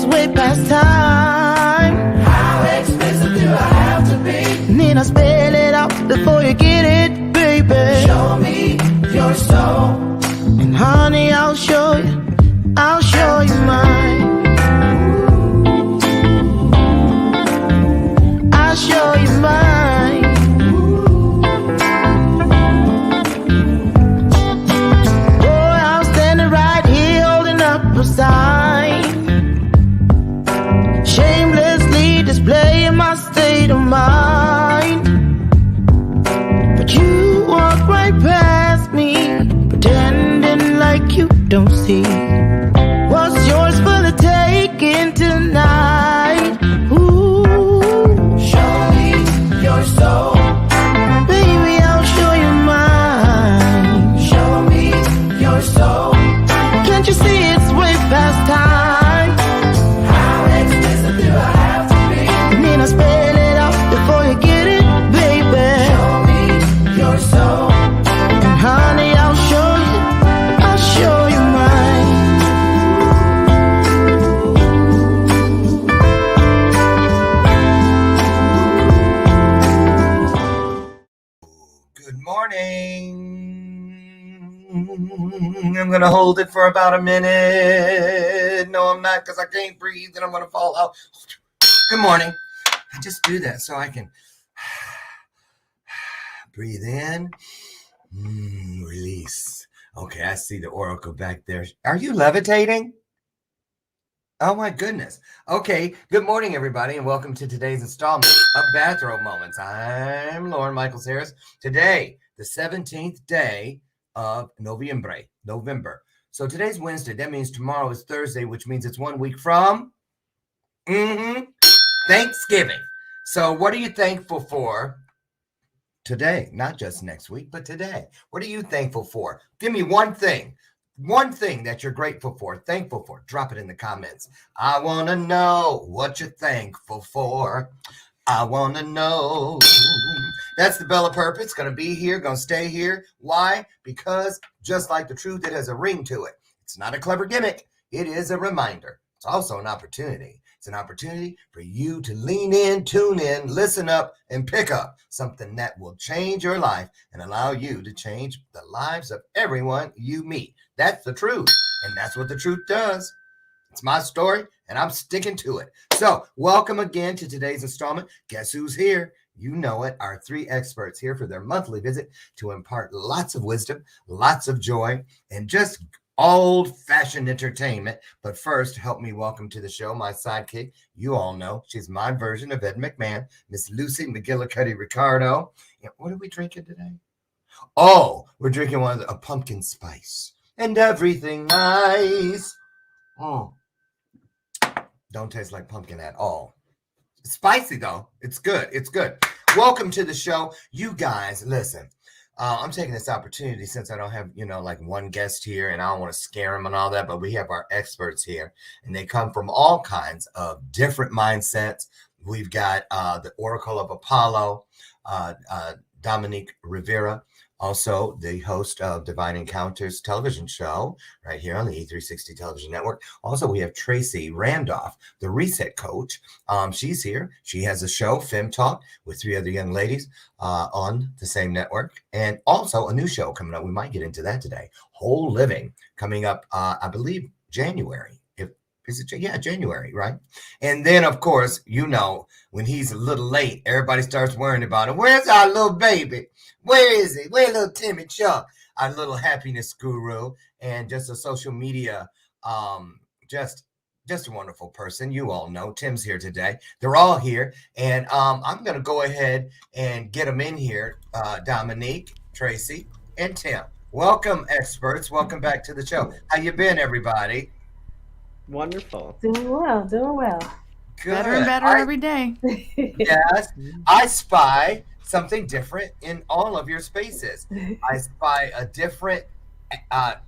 way past time. How expensive do I have to be? Need I spell it out before you get it, baby? Show me your soul. And honey, I'll show you mine. I'll show you mine. Boy, I'm standing right here holding up a sign, shamelessly displaying my state of mind. But you walk right past me, pretending like you don't see what's yours for the taking tonight. Ooh, Show me your soul. baby, I'll show you mine. Show me your soul. Can't you see it's way past time? How expensive do I have to be? And then I spell it out before you get it, baby. Show me your soul. And honey, I'll show you mine. Good morning. I'm going to hold it for about a minute. No, I'm not, because I can't breathe and I'm going to fall out. Good morning. I just do that so I can breathe in, release. Okay, I see the oracle back there. Are you levitating? Oh my goodness. Okay, good morning everybody and welcome to today's installment of Bathrobe Moments. I'm Lauren Michaels Harris. Today, the 17th day of November. So today's Wednesday. That means tomorrow is Thursday, which means it's 1 week from Thanksgiving. So what are you thankful for today? Not just next week, but today. What are you thankful for? Give me one thing that you're grateful for, thankful for. Drop it in the comments. I want to know what you're thankful for. I want to know. That's the Bella Purpose. It's going to be here, going to stay here. Why? Because just like the truth, it has a ring to it. It's not a clever gimmick. It is a reminder. It's also an opportunity. It's an opportunity for you to lean in, tune in, listen up, and pick up something that will change your life and allow you to change the lives of everyone you meet. That's the truth, and that's what the truth does. It's my story, and I'm sticking to it. So welcome again to today's installment. Guess who's here? You know it, our three experts here for their monthly visit to impart lots of wisdom, lots of joy, and just old-fashioned entertainment. But first, help me welcome to the show my sidekick. You all know she's my version of Ed McMahon, Miss Lucy McGillicuddy Ricardo. And what are we drinking today? Oh, we're drinking a pumpkin spice and everything nice. Don't taste like pumpkin at all. It's spicy though. It's good. It's good. Welcome to the show. You guys, listen. I'm taking this opportunity since I don't have, like one guest here and I don't want to scare them and all that, but we have our experts here and they come from all kinds of different mindsets. We've got the Oracle of Apollo, Domonique Rivera, also the host of Divine Encounters television show right here on the E360 television network. Also, we have Tracie Randolph, the reset coach. She's here. She has a show, Femme Talk, with three other young ladies on the same network. And also a new show coming up. We might get into that today. Whole Living coming up, I believe, January. January, right? And then, of course, when he's a little late, everybody starts worrying about him. Where's our little baby? Where is he? Where's little Timmy Chung? Our little happiness guru and just a social media, just a wonderful person. You all know Tim's here today. They're all here. And I'm going to go ahead and get them in here. Domonique, Tracie, and Tim. Welcome, experts. Welcome back to the show. How you been, everybody? Wonderful. Doing well. Good. Better and better every day. Yes. I spy something different in all of your spaces. I spy a different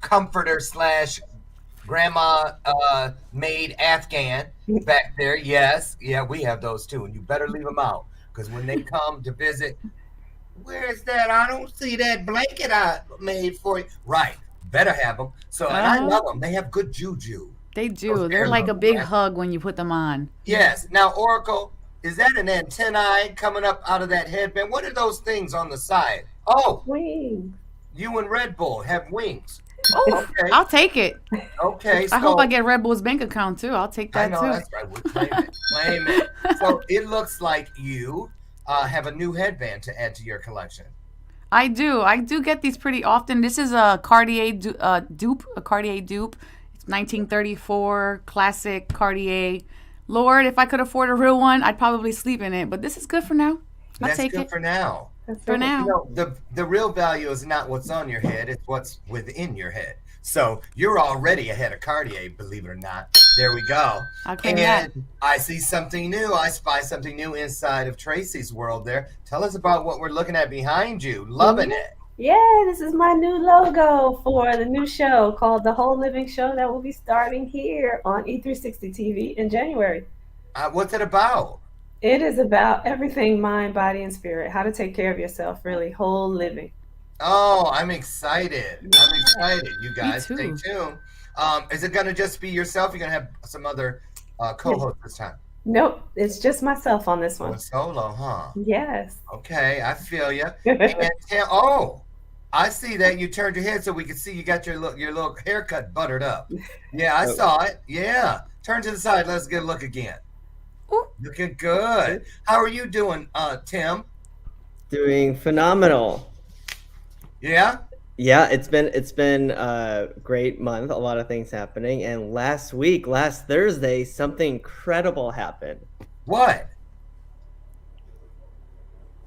comforter / grandma made Afghan back there. Yes. Yeah, we have those too. And you better leave them out because when they come to visit, where's that? I don't see that blanket I made for you. Right. Better have them. So, and I love them. They have good juju. They Those do. They're like a earlobes, big right? hug when you put them on. Yes. Now, Oracle, is that an antennae coming up out of that headband? What are those things on the side? Oh, Wings. you and Red Bull have wings. Oh, Okay. I'll take it. Okay. I hope I So get Red Bull's bank account too. I'll take I that know too. that's right. We claim it. Claim it. So it looks like you have a new headband to add to your collection. I do. I do get these pretty often. This is a Cartier dupe, a Cartier dupe. It's 1934 classic Cartier. Lord, if I could afford a real one, I'd probably sleep in it. But this is good for now. I'll That's take good it for now. That's for right. now. You know, the real value is not what's on your head, it's what's within your head. So you're already ahead of Cartier, believe it or not. There we go. I'll claim that. And I see something new. I spy something new inside of Tracie's world there. Tell us about what we're looking at behind you. Loving it. Yeah, this is my new logo for the new show called The Whole Living Show that will be starting here on E360 TV in January. What's it about? It is about everything mind, body, and spirit. How to take care of yourself, really, whole living. Oh, I'm excited. I'm excited. You guys, too. stay tuned. Is it going to just be yourself? You're going to have some other co-hosts this time? Nope, it's just myself on this Going one. solo, huh? Yes. Okay, I feel you. And oh, I see that you turned your head so we could see you got your little haircut buttered up. Yeah, I saw it. Yeah. Turn to the side. Let's get a look again. Ooh. Looking good. How are you doing, Tim? Doing phenomenal. Yeah? Yeah, it's been a great month. A lot of things happening, and last Thursday, something incredible happened. What?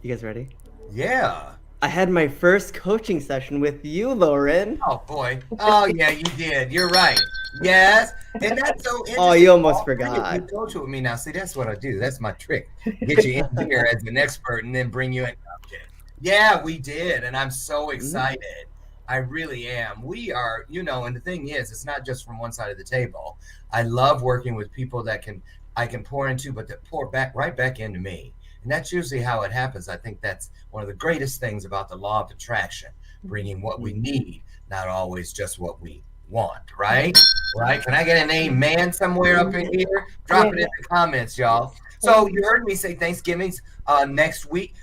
You guys ready? Yeah. I had my first coaching session with you, Lauren. Oh, boy. Oh, yeah, you did. You're right. Yes. And that's so interesting. Oh, you almost All three of forgot. You coach with me now. See, that's what I do. That's my trick. Get you in here as an expert and then bring you in. Okay. Yeah, we did. And I'm so excited. I really am. We are, and the thing is, it's not just from one side of the table. I love working with people that I can pour into, but that pour right back into me. And that's usually how it happens. I think that's one of the greatest things about the law of attraction, bringing what we need, not always just what we want, right? Right? Can I get an amen somewhere up in here? Drop it in the comments, y'all. So you heard me say Thanksgiving's next week.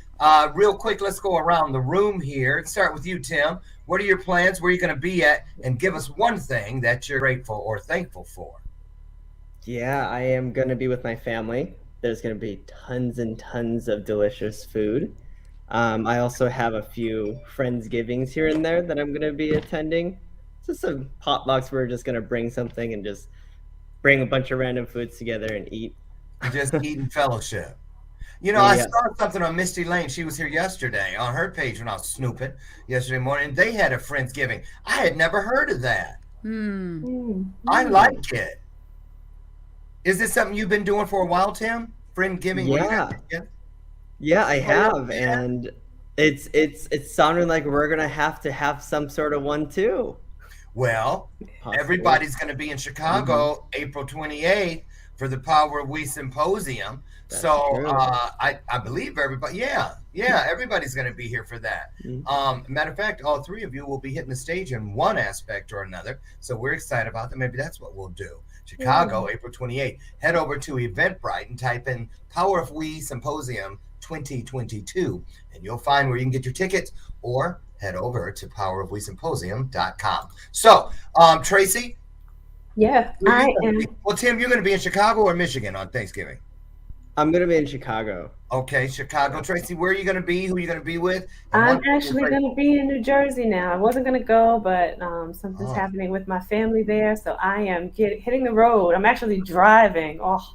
Real quick, let's go around the room here. Start with you, Tim. What are your plans? Where are you going to be at? And give us one thing that you're grateful or thankful for. Yeah, I am going to be with my family. There's going to be tons and tons of delicious food. I also have a few Friendsgivings here and there that I'm going to be attending. Just some potlucks. We're just going to bring something and just bring a bunch of random foods together and eat. Just eating fellowship. I Yeah. saw something on Misty Lane. She was here yesterday on her page when I was snooping yesterday morning. They had a Friendsgiving. I had never heard of that. I like it. Is this something you've been doing for a while, Tim? Friendsgiving? Yeah. Yeah, I have, and it's sounding like we're gonna have to have some sort of one too. Well, Possibly. everybody's going to be in Chicago April 28th for the Power of We Symposium. That's so true. I believe everybody, yeah, everybody's going to be here for that. Matter of fact, all three of you will be hitting the stage in one aspect or another. So we're excited about that. Maybe that's what we'll do. Chicago, April 28th. Head over to Eventbrite and type in Power of We Symposium 2022, and you'll find where you can get your tickets, or head over to powerofwesymposium.com. So, Tracie? Yeah, I am. Well, Tim, you're going to be in Chicago or Michigan on Thanksgiving? I'm gonna be in Chicago. Okay, Chicago. Tracie, where are you going to be? Who are you going to be with? I'm actually going to be in New Jersey now. I wasn't going to go, but something's happening with my family there, so I am hitting the road. I'm actually driving. Oh,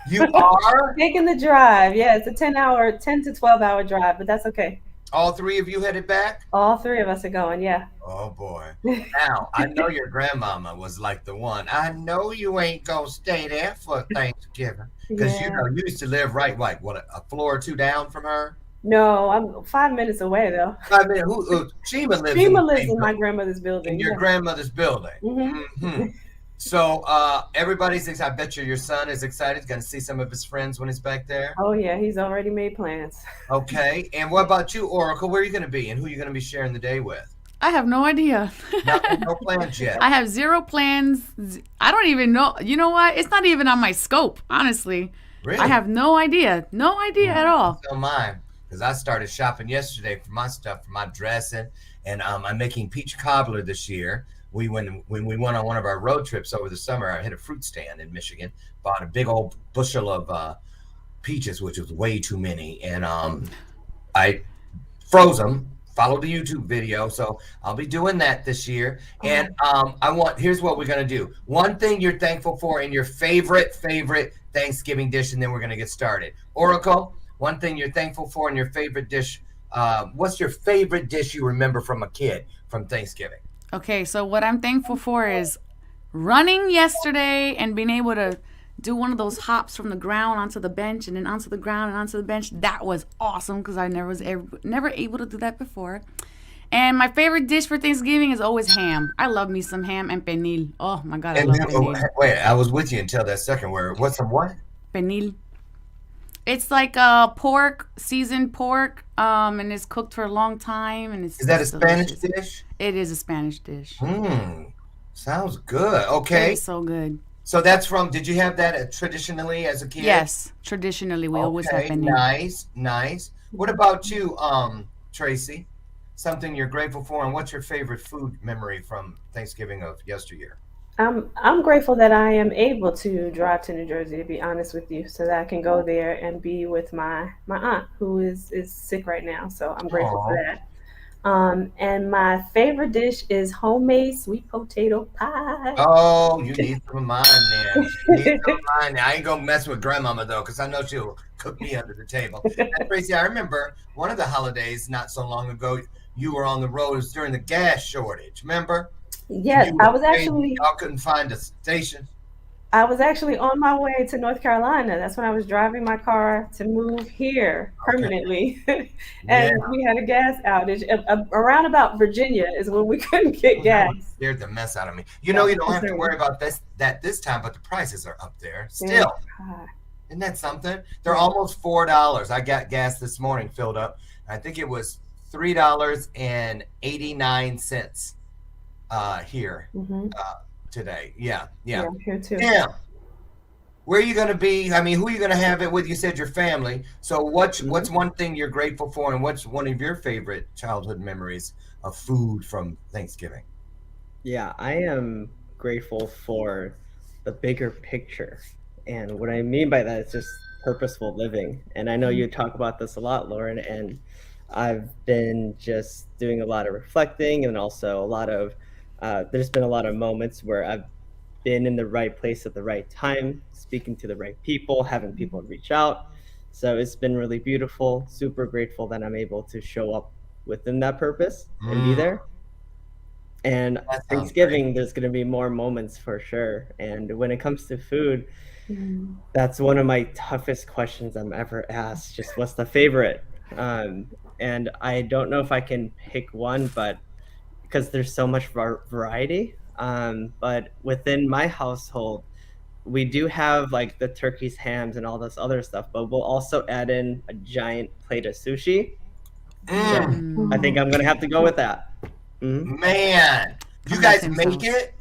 you are? Taking the drive. Yeah, it's a 10 to 12 hour drive, but that's okay. All three of you headed back? All three of us are going, yeah. Oh, boy. Now, I know your grandmama was like the one. I know you ain't going to stay there for Thanksgiving. Because, you used to live right, like, what, a floor or two down from her? No, I'm 5 minutes away, though. 5 minutes. Shima lives in my grandmother's building. In your grandmother's building. So everybody's excited. I bet your son is excited. He's going to see some of his friends when he's back there. Oh, yeah. He's already made plans. Okay. And what about you, Oracle? Where are you going to be, and who are you going to be sharing the day with? I have no idea. No plans yet. I have zero plans. I don't even know. You know what? It's not even on my scope, honestly. Really? I have no idea. No idea at all. So mine, because I started shopping yesterday for my stuff, for my dressing, and I'm making peach cobbler this year. When we went on one of our road trips over the summer, I hit a fruit stand in Michigan, bought a big old bushel of peaches, which was way too many, and I froze them. Followed the YouTube video, so I'll be doing that this year. And here's what we're gonna do. One thing you're thankful for in your favorite Thanksgiving dish, and then we're gonna get started. Oracle, one thing you're thankful for in your favorite dish. What's your favorite dish you remember from a kid from Thanksgiving? Okay, so what I'm thankful for is running yesterday and being able to do one of those hops from the ground onto the bench and then onto the ground and onto the bench. That was awesome because I never able to do that before. And my favorite dish for Thanksgiving is always ham. I love me some ham and pernil. Oh my God, I love pernil. Wait, I was with you until that second word. What's some what? Pernil. It's like seasoned pork, and it's cooked for a long time. And Is that a Spanish delicious. dish? It is a Spanish dish. Sounds good. Okay. It's so good. So that's did you have that traditionally as a kid? Yes, traditionally we always have pernil. Nice. What about you, Tracie? Something you're grateful for, and what's your favorite food memory from Thanksgiving of yesteryear? I'm grateful that I am able to drive to New Jersey, to be honest with you, so that I can go there and be with my aunt who is sick right now. So I'm grateful for that. And my favorite dish is homemade sweet potato pie. Oh, you need some of mine then. I ain't gonna mess with grandmama though, because I know she'll cook me under the table. And Tracie, I remember one of the holidays not so long ago, you were on the road. It was during the gas shortage, remember? Yes, y'all couldn't find a station. I was actually on my way to North Carolina. That's when I was driving my car to move here permanently. And we had a gas outage. Around about Virginia is when we couldn't get gas. Scared the mess out of me. You don't have to worry about this time, but the prices are up there still. Isn't that something? They're almost $4. I got gas this morning filled up. I think it was $3.89 here today. Yeah. I'm here too. Yeah. Where are you going to be? I mean, who are you going to have it with? You said your family. So what's one thing you're grateful for, and what's one of your favorite childhood memories of food from Thanksgiving? Yeah, I am grateful for the bigger picture. And what I mean by that is just purposeful living. And I know you talk about this a lot, Lauren, and I've been just doing a lot of reflecting, and also there's been a lot of moments where I've been in the right place at the right time, speaking to the right people, having people reach out. So it's been really beautiful, super grateful that I'm able to show up within that purpose and be there. And Thanksgiving, there's going to be more moments for sure. And when it comes to food, that's one of my toughest questions I'm ever asked. Just what's the favorite? And I don't know if I can pick one, but because there's so much variety. But within my household, we do have like the turkeys, hams, and all this other stuff, but we'll also add in a giant plate of sushi. So I think I'm going to have to go with that. Man, you guys make it?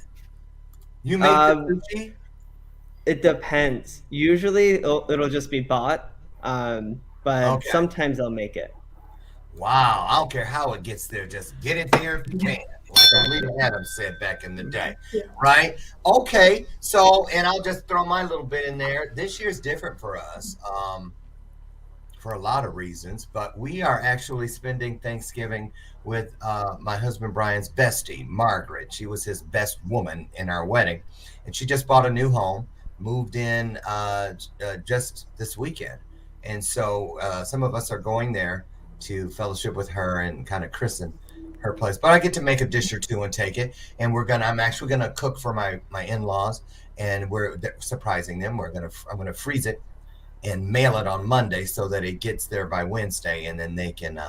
You make the sushi? It depends. Usually it'll just be bought, but sometimes I'll make it. Wow, I don't care how it gets there. Just get it there if you can. Like Rita Adams said back in the day, right? Okay, so, and I'll just throw my little bit in there. This year's different for us for a lot of reasons, but we are actually spending Thanksgiving with my husband Brian's bestie, Margaret. She was his best woman in our wedding, and she just bought a new home, moved in just this weekend. And so some of us are going there to fellowship with her and kind of christen her place. But I get to make a dish or two and take it. And I'm actually gonna cook for my in-laws, and we're surprising them. I'm gonna freeze it and mail it on Monday so that it gets there by Wednesday, and then they can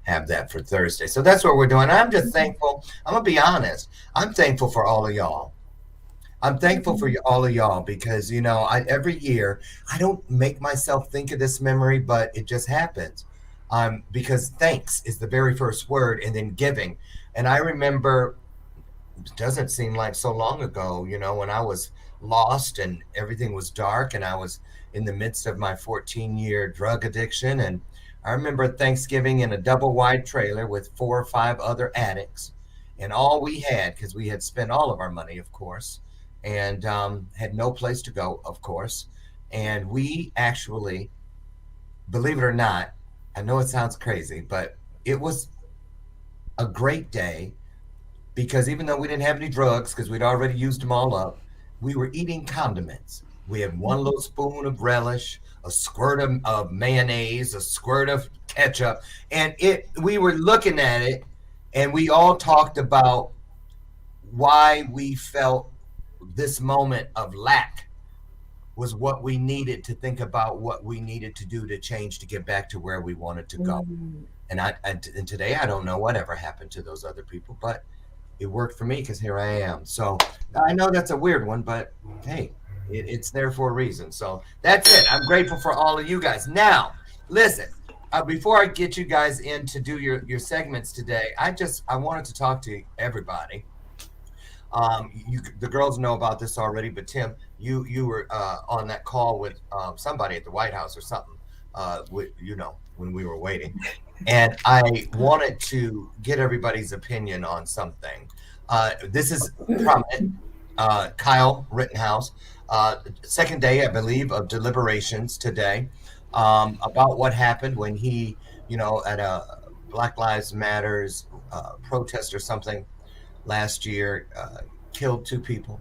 have that for Thursday. So that's what we're doing. I'm just thankful. I'm gonna be honest. I'm thankful for all of y'all. I'm thankful for all of y'all because every year I don't make myself think of this memory, but it just happens. because thanks is the very first word, and then giving. And I remember, it doesn't seem like so long ago, you know, when I was lost and everything was dark and I was in the midst of my 14-year drug addiction. And I remember Thanksgiving in a double wide trailer with 4 or 5 other addicts. And all we had, because we had spent all of our money, of course, and had no place to go, of course. And we actually, believe it or not, I know it sounds crazy, but it was a great day, because even though we didn't have any drugs, because we'd already used them all up, we were eating condiments. We had one little spoon of relish, a squirt of mayonnaise, a squirt of ketchup, and we were looking at it, and we all talked about why we felt this moment of lack was what we needed to think about, what we needed to do to change to get back to where we wanted to go. And and today I don't know whatever happened to those other people, but it worked for me because here I am. So I know that's a weird one, but hey, it's there for a reason. So that's it. I'm grateful for all of you guys. Now, listen, before I get you guys in to do your segments today, I wanted to talk to everybody. The girls know about this already, but Tim, you were on that call with somebody at the White House or something, when we were waiting. And I wanted to get everybody's opinion on something. This is prominent. Kyle Rittenhouse, second day, I believe, of deliberations today about what happened when he, at a Black Lives Matters protest or something last year, killed 2 people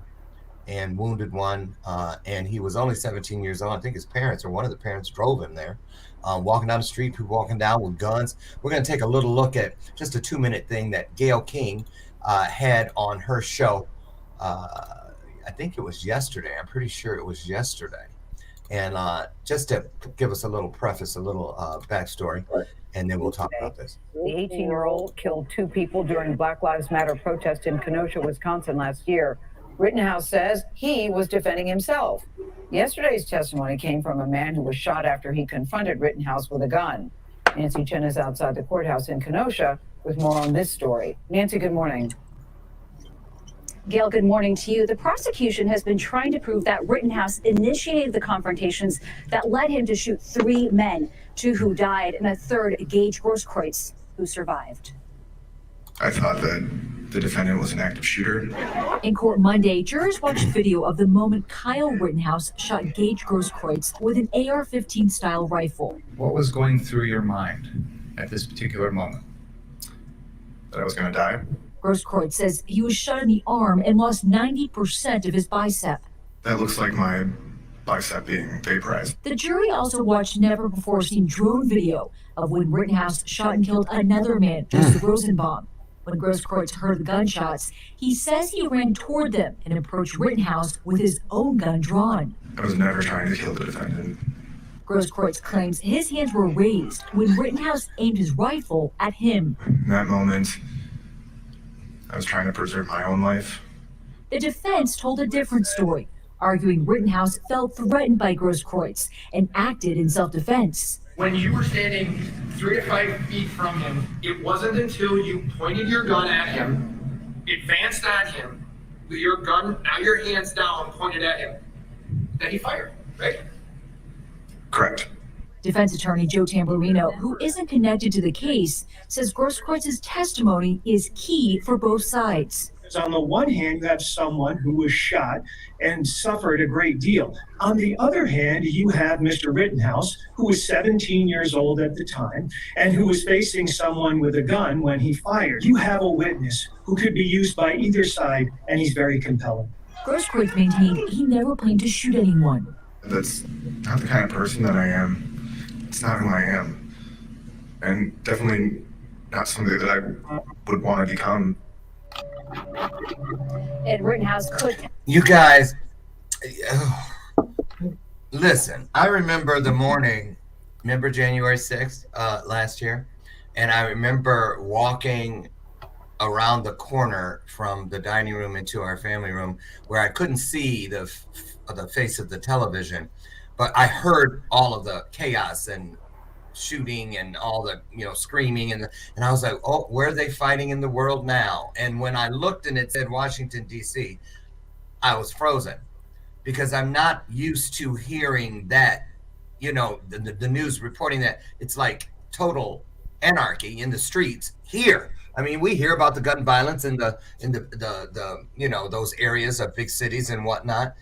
and wounded 1. And he was only 17 years old. I think his parents or one of the parents drove him there. Walking down the street, people walking down with guns. We're going to take a little look at just a 2-minute thing that Gayle King had on her show. I think it was yesterday. I'm pretty sure it was yesterday. And just to give us a little preface, a little backstory, and then we'll talk about this. The 18-year-old killed 2 people during Black Lives Matter protest in Kenosha, Wisconsin last year. Rittenhouse says he was defending himself. Yesterday's testimony came from a man who was shot after he confronted Rittenhouse with a gun. Nancy Chen is outside the courthouse in Kenosha with more on this story. Nancy, good morning. Gail, good morning to you. The prosecution has been trying to prove that Rittenhouse initiated the confrontations that led him to shoot 3 men, 2 who died and a third, Gage Grosskreutz, who survived. I thought that the defendant was an active shooter. In court Monday, jurors watched video of the moment Kyle Rittenhouse shot Gage Grosskreutz with an AR-15 style rifle. What was going through your mind at this particular moment? That I was going to die? Grosskreutz says he was shot in the arm and lost 90% of his bicep. That looks like my bicep being vaporized. The jury also watched never-before-seen drone video of when Rittenhouse shot and killed another man, Joseph Rosenbaum. When Grosskreutz heard the gunshots, he says he ran toward them and approached Rittenhouse with his own gun drawn. I was never trying to kill the defendant. Grosskreutz claims his hands were raised when Rittenhouse aimed his rifle at him. In that moment, I was trying to preserve my own life. The defense told a different story, arguing Rittenhouse felt threatened by Grosskreutz and acted in self-defense. When you were standing 3 to 5 feet from him, it wasn't until you pointed your gun at him, advanced at him, with your gun, now your hands down, pointed at him, that he fired, right? Correct. Defense attorney Joe Tamburino, who isn't connected to the case, says Grosskreitz's testimony is key for both sides. On the one hand, you have someone who was shot and suffered a great deal. On the other hand, you have Mr. Rittenhouse, who was 17 years old at the time and who was facing someone with a gun when he fired. You have a witness who could be used by either side, and he's very compelling. Grosskreutz maintained he never planned to shoot anyone. That's not the kind of person that I am. It's not who I am. And definitely not somebody that I would want to become. And Rittenhouse could. You guys, listen, I remember the morning, remember January 6th last year? And I remember walking around the corner from the dining room into our family room where I couldn't see the face of the television, but I heard all of the chaos and shooting and all the screaming and I was like, oh, where are they fighting in the world now? And when I looked and it said Washington D.C., I was frozen because I'm not used to hearing that, the news reporting that it's like total anarchy in the streets here. I mean, we hear about the gun violence in the those areas of big cities and whatnot,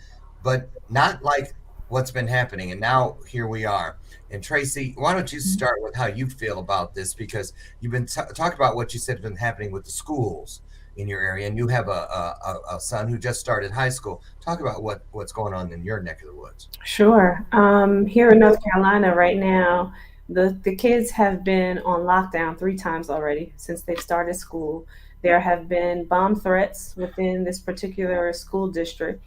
but not like what's been happening. And now here we are. And Tracie, why don't you start with how you feel about this? Because you've been talking about what you said has been happening with the schools in your area, and you have a son who just started high school. Talk about what's going on in your neck of the woods. Sure. Here in North Carolina right now, the kids have been on lockdown 3 times already since they've started school. There have been bomb threats within this particular school district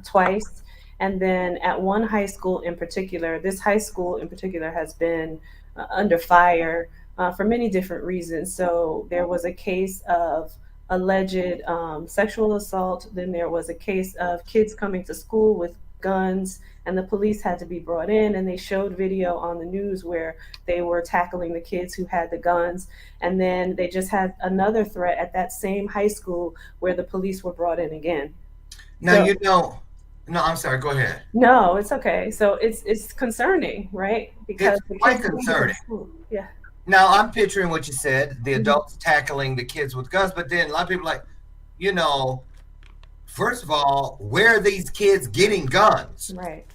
twice. And then at one high school in particular, this high school in particular has been under fire for many different reasons. So there was a case of alleged sexual assault. Then there was a case of kids coming to school with guns, and the police had to be brought in, and they showed video on the news where they were tackling the kids who had the guns. And then they just had another threat at that same high school where the police were brought in again. Now, no, I'm sorry, go ahead. No, it's okay. So it's concerning, right? Because it's quite concerning. Yeah. Now, I'm picturing what you said, the adults tackling the kids with guns, but then a lot of people are like, first of all, where are these kids getting guns? Right.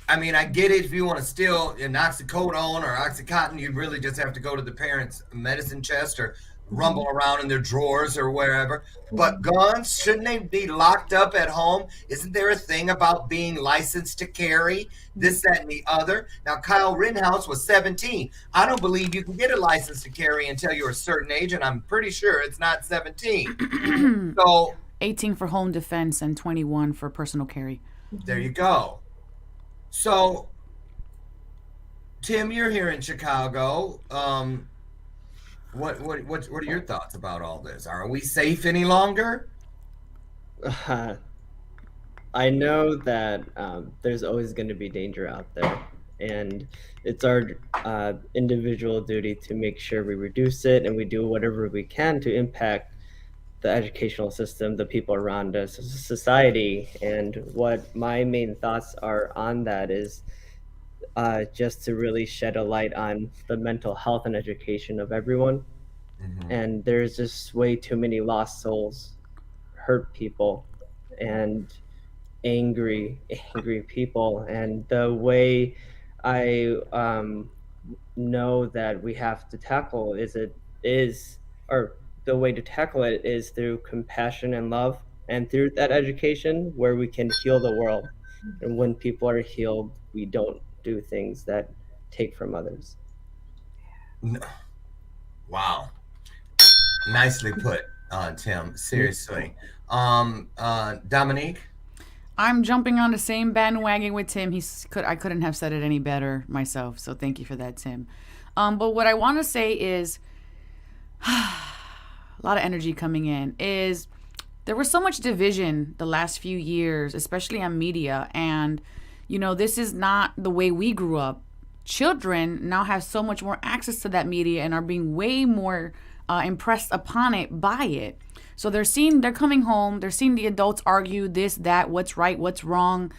I mean, I get it if you want to steal an oxycodone or Oxycontin, you really just have to go to the parents' medicine chest or rumble around in their drawers or wherever. But guns, shouldn't they be locked up at home? Isn't there a thing about being licensed to carry this, that, and the other? Now, Kyle Rittenhouse was 17. I don't believe you can get a license to carry until you're a certain age, and I'm pretty sure it's not 17. So 18 for home defense and 21 for personal carry. There you go. So, Tim, you're here in Chicago. What are your thoughts about all this? Are we safe any longer? I know that there's always going to be danger out there, and it's our individual duty to make sure we reduce it, and we do whatever we can to impact the educational system, the people around us, society. And what my main thoughts are on that is just to really shed a light on the mental health and education of everyone. Mm-hmm. And there's just way too many lost souls, hurt people, and angry people. And the way I know that we have to tackle the way to tackle it is through compassion and love, and through that education where we can heal the world. And when people are healed, we don't do things that take from others. Wow. Nicely put, Tim. Seriously. Domonique? I'm jumping on the same bandwagon with Tim. I couldn't have said it any better myself, so thank you for that, Tim. But what I want to say is, a lot of energy coming in, is there was so much division the last few years, especially on media, and this is not the way we grew up. Children now have so much more access to that media and are being way more impressed upon it by it. So they're coming home, they're seeing the adults argue this, that, what's right, what's wrong,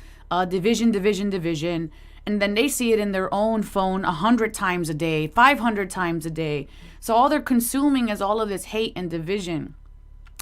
division, and then they see it in their own phone 100 times a day, 500 times a day. So all they're consuming is all of this hate and division.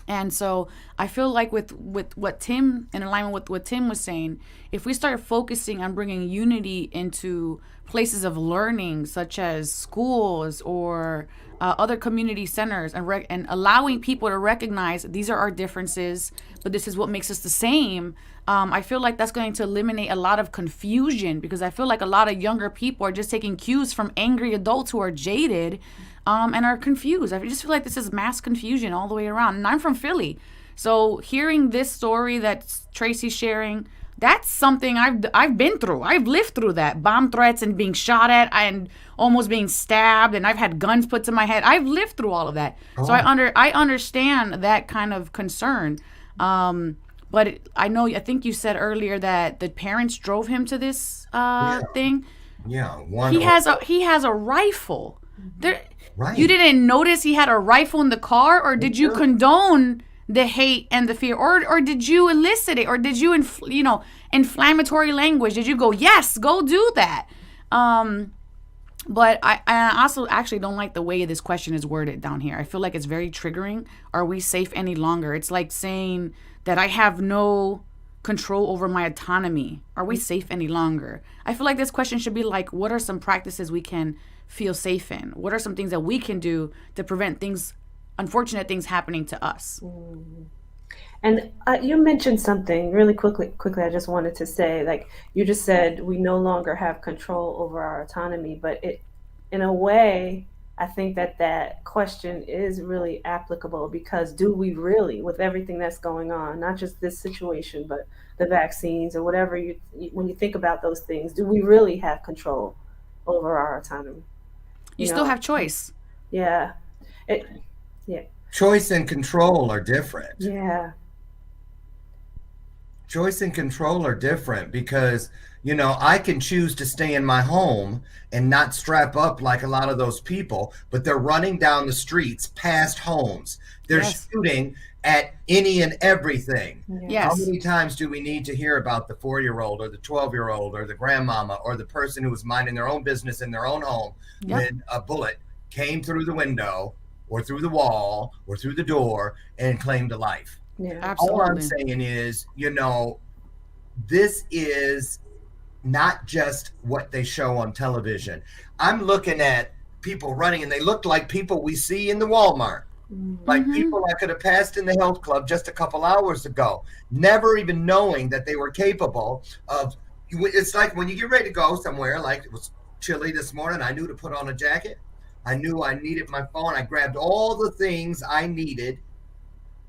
And so I feel like with what Tim, in alignment with what Tim was saying, if we start focusing on bringing unity into places of learning, such as schools or other community centers, and allowing people to recognize these are our differences, but this is what makes us the same, I feel like that's going to eliminate a lot of confusion, because I feel like a lot of younger people are just taking cues from angry adults who are jaded and are confused. I just feel like this is mass confusion all the way around. And I'm from Philly. So hearing this story that Tracie's sharing, that's something I've been through. I've lived through that. Bomb threats and being shot at and almost being stabbed, and I've had guns put to my head. I've lived through all of that. Oh. So I understand that kind of concern. But I think you said earlier that the parents drove him to this thing. Yeah, one. He has a rifle. There, Right. you didn't notice he had a rifle in the car, or did you condone the hate and the fear, or did you elicit it, or did you inflammatory language? Did you go, yes, go do that? But I also actually don't like the way this question is worded down here. I feel like it's very triggering. Are we safe any longer? It's like saying that I have no control over my autonomy. Are we safe any longer? I feel like this question should be like, what are some practices we can feel safe in? What are some things that we can do to prevent things, unfortunate things happening to us? And you mentioned something really quickly. I just wanted to say, like you just said, we no longer have control over our autonomy. But in a way, I think that question is really applicable, because do we really, with everything that's going on, not just this situation, but the vaccines or whatever, when you think about those things, do we really have control over our autonomy? You still have choice. Yeah. Choice and control are different. Yeah. Choice and control are different because, I can choose to stay in my home and not strap up like a lot of those people, but they're running down the streets past homes. They're shooting at any and everything. Yes. How many times do we need to hear about the 4-year-old or the 12-year-old or the grandmama or the person who was minding their own business in their own home when a bullet came through the window or through the wall or through the door and claimed a life? Yeah, absolutely. All I'm saying is, this is not just what they show on television. I'm looking at people running, and they look like people we see in the Walmart, like people I could have passed in the health club just a couple hours ago, never even knowing that they were capable of. It's like when you get ready to go somewhere, like it was chilly this morning, I knew to put on a jacket. I knew I needed my phone. I grabbed all the things I needed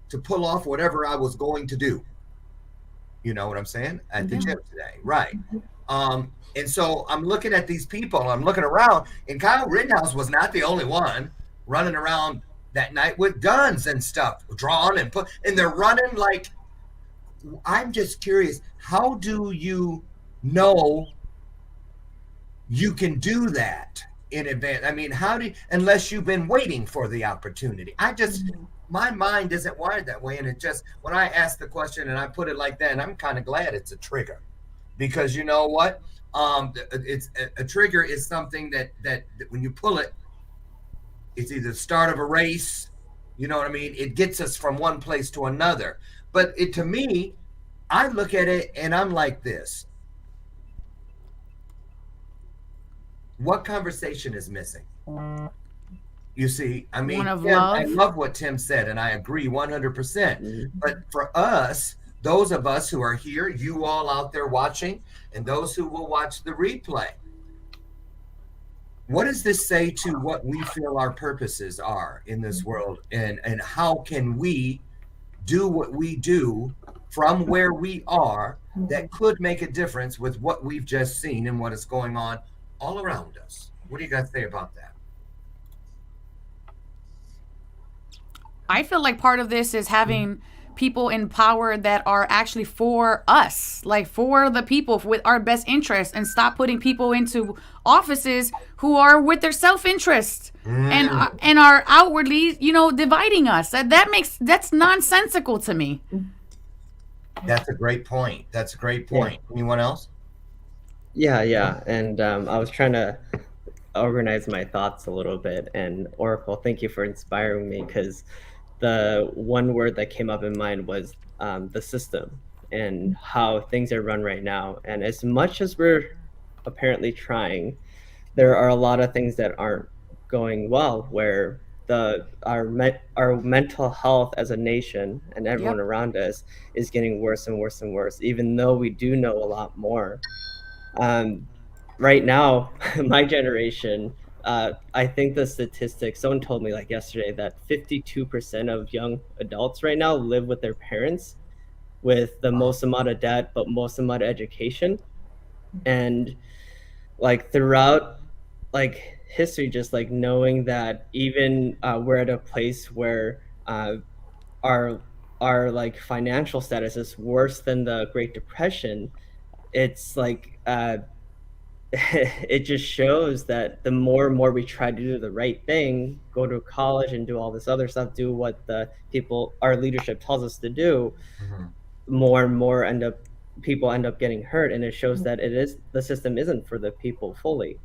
to pull off whatever I was going to do. You know what I'm saying? At the gym today. Right. And so I'm looking at these people, I'm looking around, and Kyle Rittenhouse was not the only one running around that night with guns and stuff drawn and they're running like, I'm just curious, how do you know you can do that in advance? I mean, unless you've been waiting for the opportunity. My mind isn't wired that way. And it just, when I ask the question and I put it like that, and I'm kind of glad it's a trigger, because you know what? It's a trigger is something that when you pull it, it's either the start of a race, you know what I mean? It gets us from one place to another. But to me, I look at it and I'm like this. What conversation is missing? You see, I mean, I love what Tim said, and I agree 100%. But for us, those of us who are here, you all out there watching, and those who will watch the replay, what does this say to what we feel our purposes are in this world? And how can we do what we do from where we are that could make a difference with what we've just seen and what is going on all around us? What do you guys say about that? I feel like part of this is having people in power that are actually for us, like for the people, with our best interests, and stop putting people into offices who are with their self-interest and are outwardly, dividing us. That's nonsensical to me. That's a great point. Anyone else? Yeah. And I was trying to organize my thoughts a little bit. And Oracle, thank you for inspiring me, because the one word that came up in mind was the system and how things are run right now. And as much as we're apparently trying, there are a lot of things that aren't going well, where our mental health as a nation and everyone around us is getting worse and worse and worse, even though we do know a lot more. Right now, my generation, I think the statistics, someone told me like yesterday that 52% of young adults right now live with their parents, with the most amount of debt, but most amount of education. And like throughout like history, just like knowing that even we're at a place where our like financial status is worse than the Great Depression, it's like it just shows that the more and more we try to do the right thing, go to college and do all this other stuff, do what our leadership tells us to do, more and more people end up getting hurt. And it shows that the system isn't for the people fully.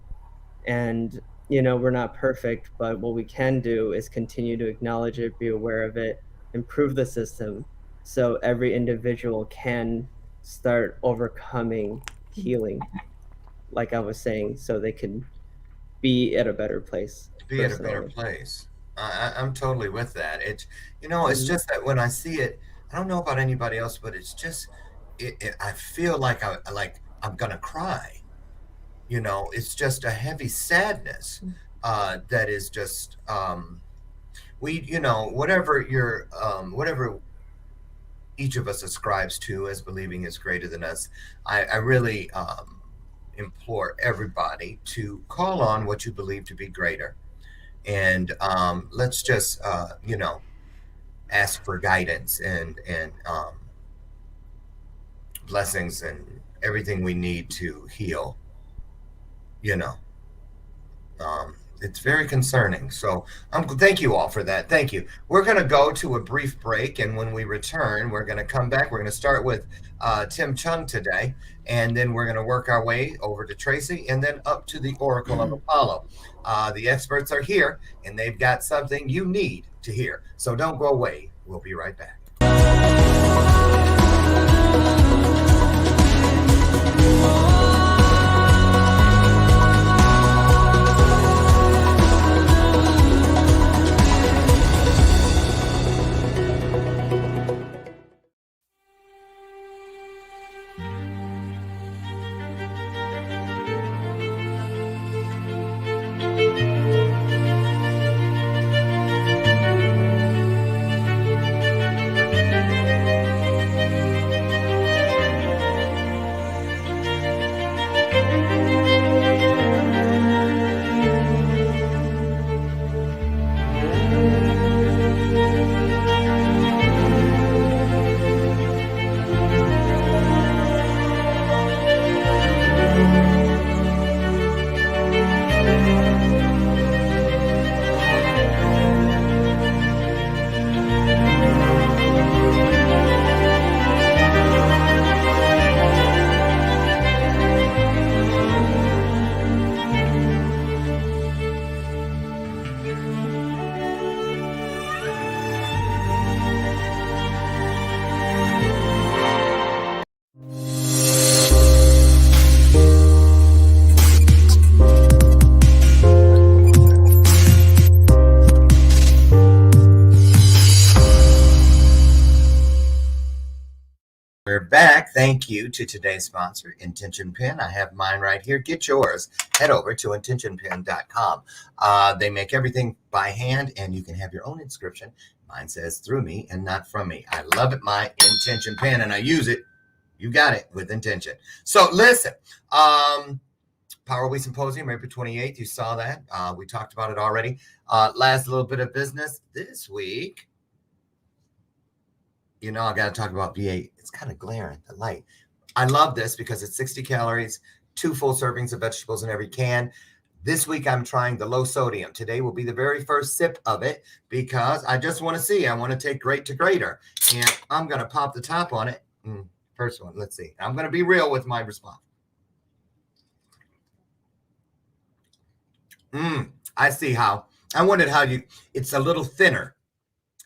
And, we're not perfect, but what we can do is continue to acknowledge it, be aware of it, improve the system so every individual can start overcoming healing, like I was saying, so they can be at a better place. Be at a better personally. place. I'm totally with that. It's just that when I see it, I don't know about anybody else, but it's just, I feel like I'm gonna cry. It's just a heavy sadness that is just whatever each of us ascribes to as believing is greater than us. I really implore everybody to call on what you believe to be greater, and let's just ask for guidance and blessings and everything we need to heal. It's very concerning. So thank you all for that. Thank you. We're going to go to a brief break, and when we return, we're going to come back. We're going to start with Tim Chung today, and then we're going to work our way over to Tracie, and then up to the Oracle of Apollo. The experts are here, and they've got something you need to hear. So don't go away. We'll be right back. We're back. Thank you to today's sponsor, Intention Pen. I have mine right here. Get yours. Head over to intentionpen.com. They make everything by hand, and you can have your own inscription. Mine says through me and not from me. I love it, my Intention Pen, and I use it. You got it, with intention. So listen, Power Week Symposium, April 28th. You saw that. We talked about it already. Last little bit of business this week. I got to talk about V8. It's kind of glaring, the light. I love this because it's 60 calories, 2 full servings of vegetables in every can. This week, I'm trying the low sodium. Today will be the very first sip of it because I just want to see. I want to take great to greater. And I'm going to pop the top on it. First one, let's see. I'm going to be real with my response. I see how. I wondered how it's a little thinner.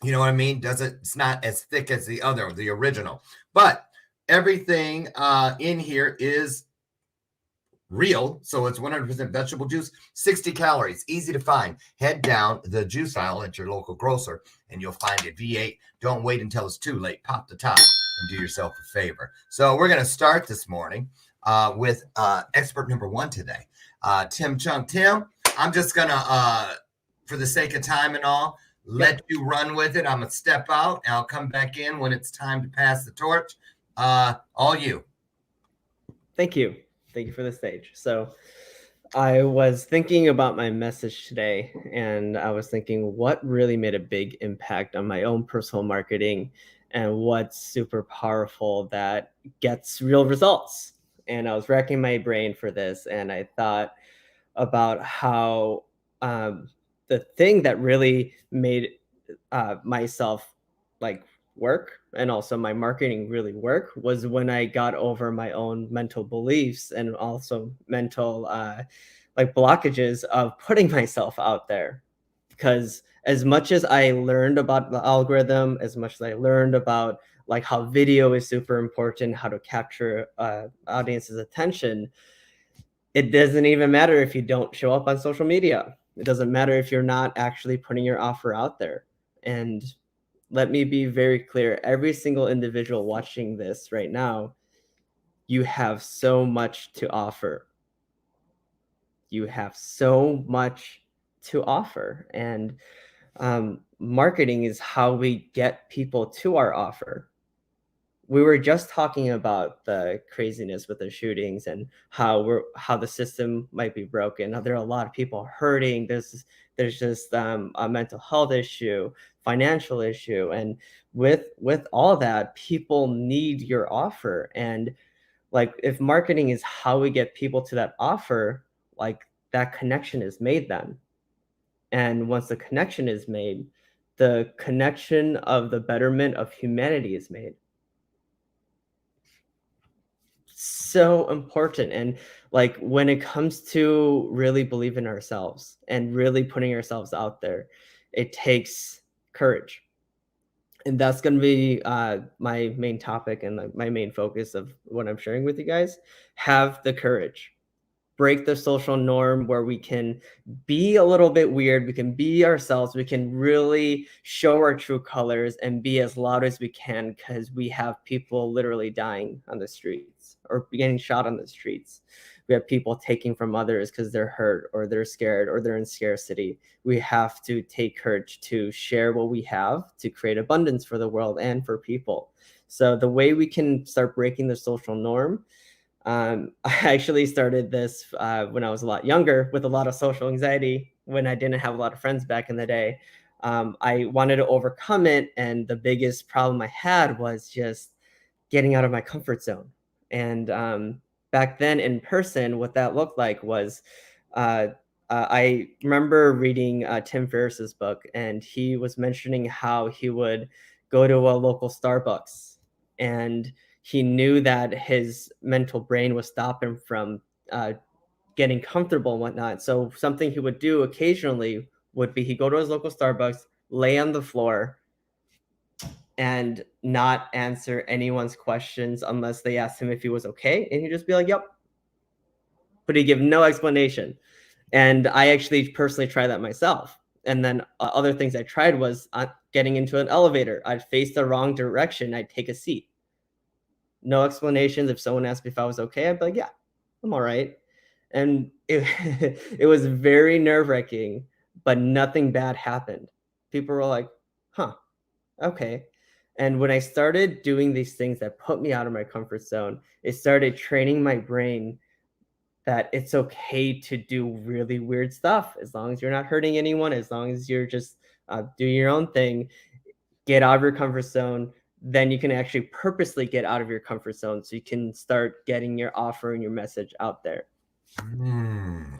You know what I mean? It's not as thick as the original. But everything in here is real. So it's 100% vegetable juice, 60 calories, easy to find. Head down the juice aisle at your local grocer and you'll find it. V8. Don't wait until it's too late. Pop the top and do yourself a favor. So we're going to start this morning with expert number 1 today, Tim Chung. Tim, I'm just going to, for the sake of time and all, let you run with it. I'm going to step out and I'll come back in when it's time to pass the torch. All you. Thank you. Thank you for the stage. So I was thinking about my message today, and I was thinking what really made a big impact on my own personal marketing and what's super powerful that gets real results. and I was racking my brain for this, and I thought about how the thing that really made myself like work and also my marketing really work was when I got over my own mental beliefs and also mental like blockages of putting myself out there. Because as much as I learned about the algorithm, as much as I learned about like how video is super important, how to capture audience's attention, it doesn't even matter if you don't show up on social media. It doesn't matter if you're not actually putting your offer out there. And let me be very clear, every single individual watching this right now, you have so much to offer. You have so much to offer. And marketing is how we get people to our offer. We were just talking about the craziness with the shootings and how the system might be broken. How there are a lot of people hurting. There's just a mental health issue, financial issue, and with all that, people need your offer. And like if marketing is how we get people to that offer, like that connection is made then. And once the connection is made, the connection of the betterment of humanity is made. So important. And like when it comes to really believing in ourselves and really putting ourselves out there, it takes courage. And that's going to be my main topic and my main focus of what I'm sharing with you guys. Have the courage. Break the social norm where we can be a little bit weird, we can be ourselves, we can really show our true colors and be as loud as we can, because we have people literally dying on the streets or getting shot on the streets. We have people taking from others because they're hurt or they're scared or they're in scarcity. We have to take courage to share what we have to create abundance for the world and for people. So the way we can start breaking the social norm, I actually started this when I was a lot younger with a lot of social anxiety, when I didn't have a lot of friends back in the day. I wanted to overcome it. And the biggest problem I had was just getting out of my comfort zone. And back then in person, what that looked like was I remember reading Tim Ferriss's book, and he was mentioning how he would go to a local Starbucks, and he knew that his mental brain was stopping him from getting comfortable and whatnot. So something he would do occasionally would be he'd go to his local Starbucks, lay on the floor, and not answer anyone's questions unless they asked him if he was okay. And he'd just be like, yep. But he'd give no explanation. And I actually personally tried that myself. And then other things I tried was getting into an elevator. I'd face the wrong direction. I'd take a seat. No explanations. If someone asked me if I was okay, I'd be like, yeah, I'm all right. And it was very nerve-wracking, but nothing bad happened. People were like, huh, okay. And when I started doing these things that put me out of my comfort zone, it started training my brain that it's okay to do really weird stuff as long as you're not hurting anyone, as long as you're just doing your own thing, get out of your comfort zone. Then you can actually purposely get out of your comfort zone so you can start getting your offer and your message out there.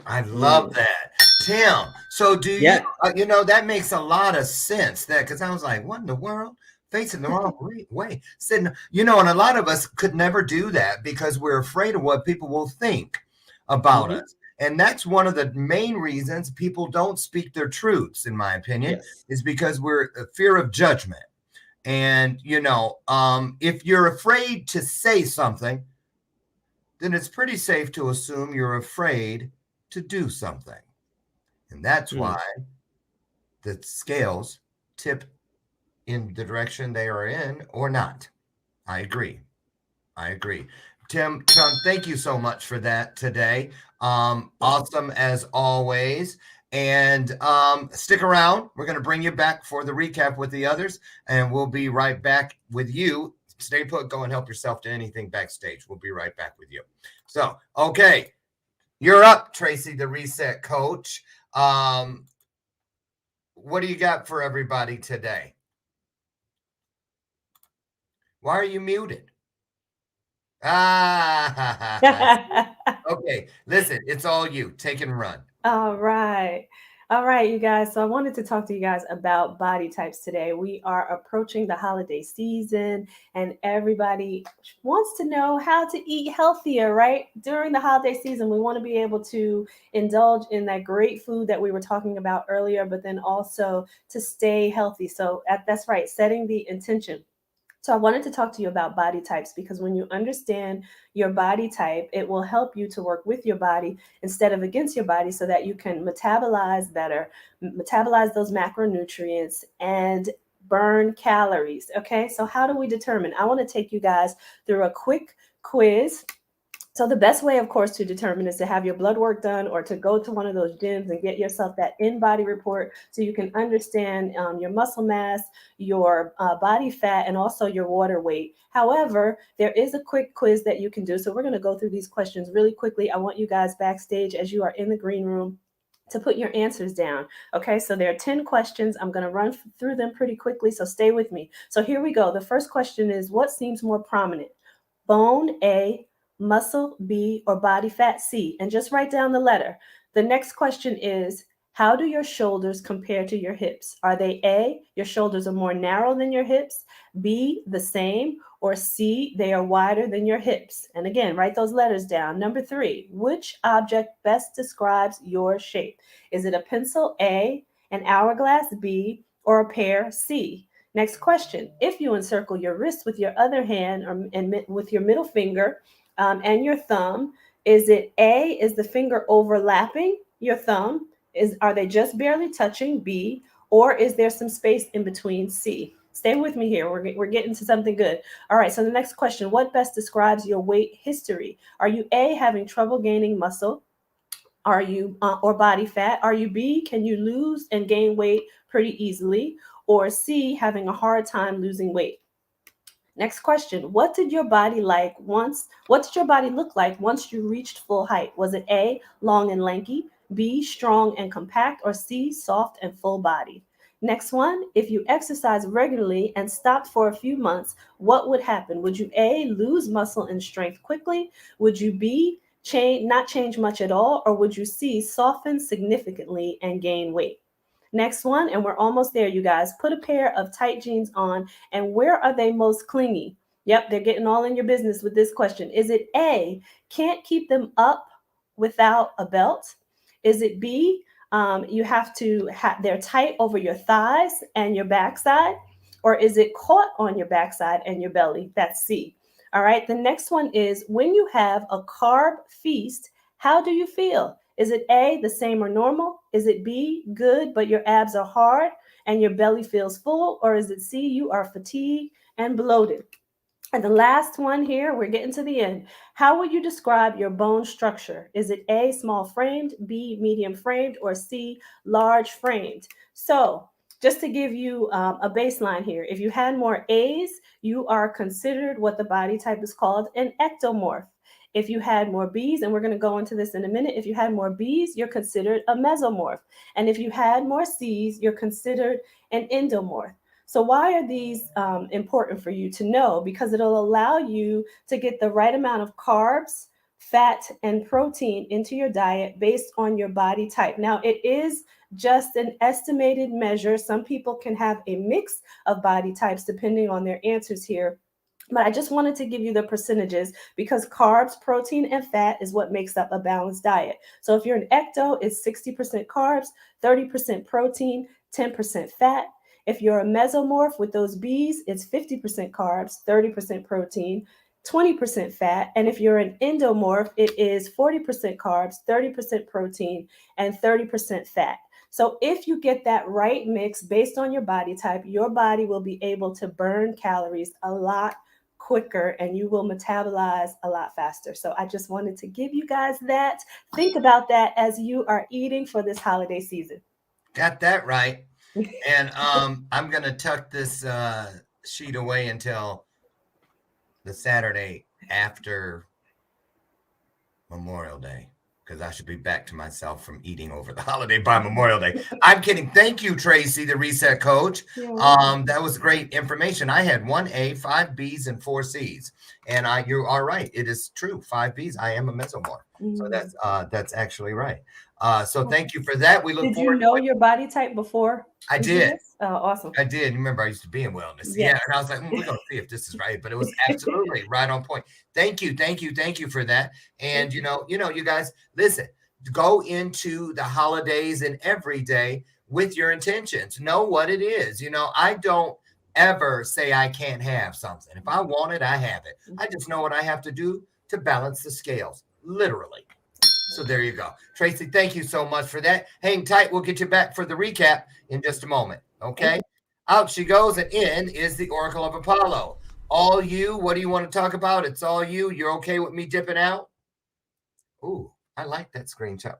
I love that. Tim, so do you, that makes a lot of sense, that because I was like, what in the world? Facing the wrong way. Sitting, and a lot of us could never do that because we're afraid of what people will think about us. And that's one of the main reasons people don't speak their truths, in my opinion, is because we're fear of judgment. And, if you're afraid to say something, then it's pretty safe to assume you're afraid to do something. And that's why the scales tip in the direction they are in or not. I agree. Tim, Chung, thank you so much for that today. Awesome as always. And stick around. We're going to bring you back for the recap with the others, and we'll be right back with you. Stay put. Go and help yourself to anything backstage. We'll be right back with you. So, okay. You're up, Tracie, the reset coach. What do you got for everybody today? Why are you muted? Okay, listen, it's all you. Take and run. All right. All right, you guys. So I wanted to talk to you guys about body types today. We are approaching the holiday season, and everybody wants to know how to eat healthier, right? During the holiday season, we want to be able to indulge in that great food that we were talking about earlier, but then also to stay healthy. So that's right, setting the intention. So I wanted to talk to you about body types because when you understand your body type, it will help you to work with your body instead of against your body so that you can metabolize better, metabolize those macronutrients and burn calories. Okay, so how do we determine? I want to take you guys through a quick quiz. So the best way, of course, to determine is to have your blood work done or to go to one of those gyms and get yourself that in-body report so you can understand your muscle mass, your body fat, and also your water weight. However, there is a quick quiz that you can do. So we're going to go through these questions really quickly. I want you guys backstage as you are in the green room to put your answers down. Okay, so there are 10 questions. I'm going to run through them pretty quickly, so stay with me. So here we go. The first question is, what seems more prominent? Bone, A, muscle, B, or body fat, C? And just write down the letter. The next question is, how do your shoulders compare to your hips? Are they A, your shoulders are more narrow than your hips, B, the same, or C, they are wider than your hips? And again, write those letters down. Number 3, which object best describes your shape? Is it a pencil, A, an hourglass, B, or a pear, C? Next question, if you encircle your wrist with your other hand and with your middle finger and your thumb, is it A, is the finger overlapping your thumb? Are they just barely touching, B, or is there some space in between, C? Stay with me here. We're getting to something good. All right, so the next question, what best describes your weight history? Are you A, having trouble gaining muscle? Are you or body fat? Are you B, can you lose and gain weight pretty easily? Or C, having a hard time losing weight? Next question. What did your body look like once you reached full height? Was it A, long and lanky, B, strong and compact, or C, soft and full body? Next one, if you exercise regularly and stopped for a few months, what would happen? Would you A, lose muscle and strength quickly? Would you B, not change much at all? Or would you C, soften significantly and gain weight? Next one, and we're almost there, you guys. Put a pair of tight jeans on, and where are they most clingy? Yep, they're getting all in your business with this question. Is it A, can't keep them up without a belt? Is it B, they're tight over your thighs and your backside? Or is it caught on your backside and your belly? That's C. All right, the next one is, when you have a carb feast, how do you feel? Is it A, the same or normal? Is it B, good, but your abs are hard and your belly feels full? Or is it C, you are fatigued and bloated? And the last one here, we're getting to the end. How would you describe your bone structure? Is it A, small framed, B, medium framed, or C, large framed? So just to give you a baseline here, if you had more A's, you are considered what the body type is called an ectomorph. If you had more B's, and we're going to go into this in a minute, if you had more B's, you're considered a mesomorph. And if you had more C's, you're considered an endomorph. So why are these important for you to know? Because it'll allow you to get the right amount of carbs, fat, and protein into your diet based on your body type. Now, it is just an estimated measure. Some people can have a mix of body types depending on their answers here. But I just wanted to give you the percentages because carbs, protein, and fat is what makes up a balanced diet. So if you're an ecto, it's 60% carbs, 30% protein, 10% fat. If you're a mesomorph with those B's, it's 50% carbs, 30% protein, 20% fat. And if you're an endomorph, it is 40% carbs, 30% protein, and 30% fat. So if you get that right mix based on your body type, your body will be able to burn calories a lot quicker and you will metabolize a lot faster. So I just wanted to give you guys that. Think about that as you are eating for this holiday season. Got that right. And I'm going to tuck this sheet away until the Saturday after Memorial Day. because I should be back to myself from eating over the holiday by Memorial Day. I'm kidding. Thank you, Tracie, the reset coach. That was great information. I had 1 A, 5 B's, and 4 C's. And you are right. It is true. 5 B's. I am a mesomorph. So that's actually right. So thank you for that. We look forward. Did you know your body type before? I did. Awesome. I did. Remember, I used to be in wellness. Yes. Yeah. And I was like, we're going to see if this is right. But it was absolutely right on point. Thank you for that. And, you guys, listen, go into the holidays and every day with your intentions. Know what it is. I don't ever say I can't have something. If I want it, I have it. I just know what I have to do to balance the scales, literally. So there you go. Tracie, thank you so much for that. Hang tight. We'll get you back for the recap in just a moment. Okay. Out she goes, and in is the Oracle of Apollo. All you, what do you want to talk about? It's all you. You're okay with me dipping out? Ooh, I like that screenshot.